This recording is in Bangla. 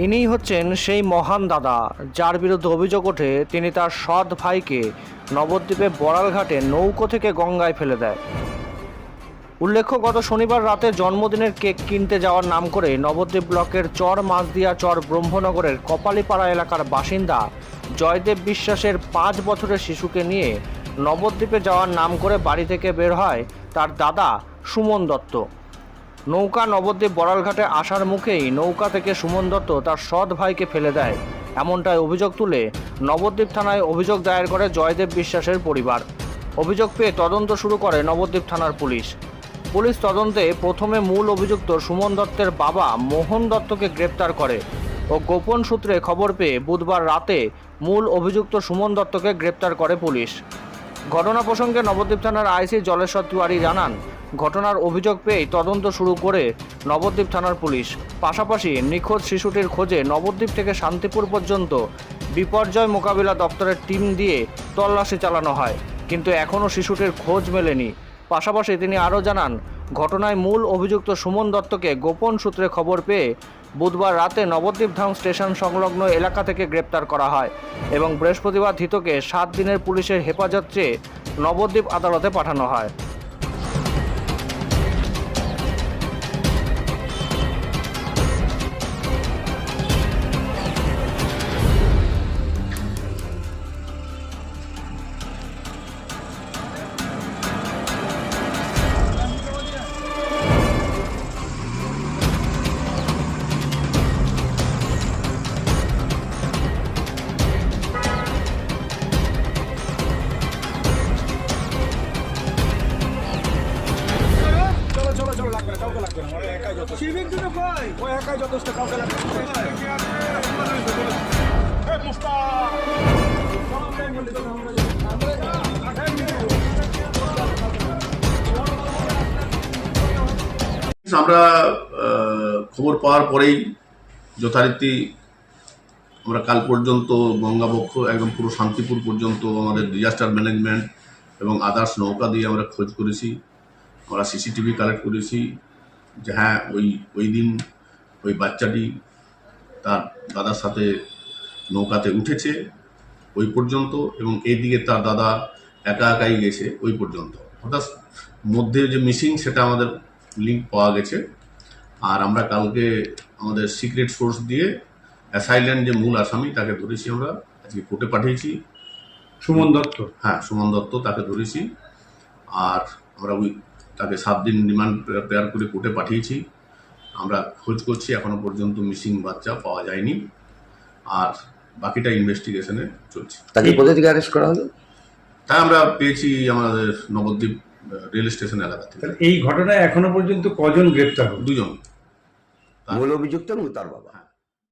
ইনিই হচ্ছেন সেই মহান দাদা যার বিরুদ্ধে অভিযোগ ওঠে তিনি তার সৎ ভাইকে নবদ্বীপে বড়ালঘাটে নৌকো থেকে গঙ্গায় ফেলে দেয়। উল্লেখ্য, গত শনিবার রাতে জন্মদিনের কেক কিনতে যাওয়ার নাম করে নবদ্বীপ ব্লকের চর মাঝদিয়া চর ব্রহ্মনগরের কপালীপাড়া এলাকার বাসিন্দা জয়দেব বিশ্বাসের 5 বছরের শিশুকে নিয়ে নবদ্বীপে যাওয়ার নাম করে বাড়ি থেকে বের হয় তার দাদা সুমন দত্ত। নৌকা নবদ্বীপ বড়ালঘাটে আসার মুখেই নৌকা থেকে সুমন দত্ত তার সৎ ভাইকে ফেলে দেয়, এমনটাই অভিযোগ তুলে নবদ্বীপ থানায় অভিযোগ দায়ের করে জয়দেব বিশ্বাসের পরিবার। অভিযোগ পেয়ে তদন্ত শুরু করে নবদ্বীপ থানার পুলিশ। তদন্তে প্রথমে মূল অভিযুক্ত সুমন দত্তের বাবা মোহন দত্তকে গ্রেপ্তার করে ও গোপন সূত্রে খবর পেয়ে বুধবার রাতে মূল অভিযুক্ত সুমন দত্তকে গ্রেপ্তার করে পুলিশ। ঘটনা প্রসঙ্গে নবদ্বীপ থানার আইসি জলেশ্বর তিওয়ারি জানান, ঘটনার অভিযোগ পেয়েই তদন্ত শুরু করে নবদ্বীপ থানার পুলিশ। পাশাপাশি নিখোঁজ শিশুটির খোঁজে নবদ্বীপ থেকে শান্তিপুর পর্যন্ত বিপর্যয় মোকাবিলা দপ্তরের টিম দিয়ে তল্লাশি চালানো হয়, কিন্তু এখনও শিশুটির খোঁজ মেলেনি। পাশাপাশি তিনি আরও জানান, ঘটনায় মূল অভিযুক্ত সুমন দত্তকে গোপন সূত্রে খবর পেয়ে বুধবার রাতে নবদ্বীপ ধাম স্টেশন সংলগ্ন এলাকা থেকে গ্রেপ্তার করা হয় এবং বৃহস্পতিবার ধৃতকে 7 দিনের পুলিশের হেফাজত চেয়ে নবদ্বীপ আদালতে পাঠানো হয়। চলো লাগবে না, কাউকে লাগবে না, ওরা একাই যথেষ্ট। ও একাই যথেষ্ট, কাউকে লাগবে না। আমরা খবর পাওয়ার পরেই যথারীতি আমরা কাল পর্যন্ত গঙ্গাবক্ষ একদম পুরো শান্তিপুর পর্যন্ত আমাদের ডিজাস্টার ম্যানেজমেন্ট এবং আদার্স নৌকা দিয়ে আমরা খোঁজ করেছি। আমরা সিসিটিভি কালেক্ট করেছি যে হ্যাঁ ওই দিন ওই বাচ্চাটি তার দাদার সাথে নৌকাতে উঠেছে ওই পর্যন্ত, এবং এইদিকে তার দাদা একা একাই গেছে ওই পর্যন্ত, অর্থাৎ মধ্যে যে মিসিং সেটা আমাদের লিঙ্ক পাওয়া গেছে। আর আমরা কালকে আমাদের সিক্রেট সোর্স দিয়ে অ্যাসাইলেন্ট যে মূল আসামি তাকে ধরেছি, আমরা আজকে কোর্টে পাঠিয়েছি। সুমন দত্ত, হ্যাঁ সুমন দত্ত, তাকে ধরেছি। আর আমরা তাকে 7 দিন রিমান্ড প্রেয়ার করে কোর্টে পাঠিয়েছি। আমরা খোঁজ করছি, এখনো পর্যন্ত মিসিং বাচ্চা পাওয়া যায়নি, আর বাকিটা ইনভেস্টিগেশনে চলছে। তাকে কোথা থেকে অ্যারেস্ট করা হলো? তাই আমরা পেয়েছি আমাদের নবদ্বীপ রেল স্টেশন এলাকা থেকে। এই ঘটনায় এখনো পর্যন্ত কজন গ্রেপ্তার হল? 2 জন। মূল অভিযুক্ত এবং তার বাবা।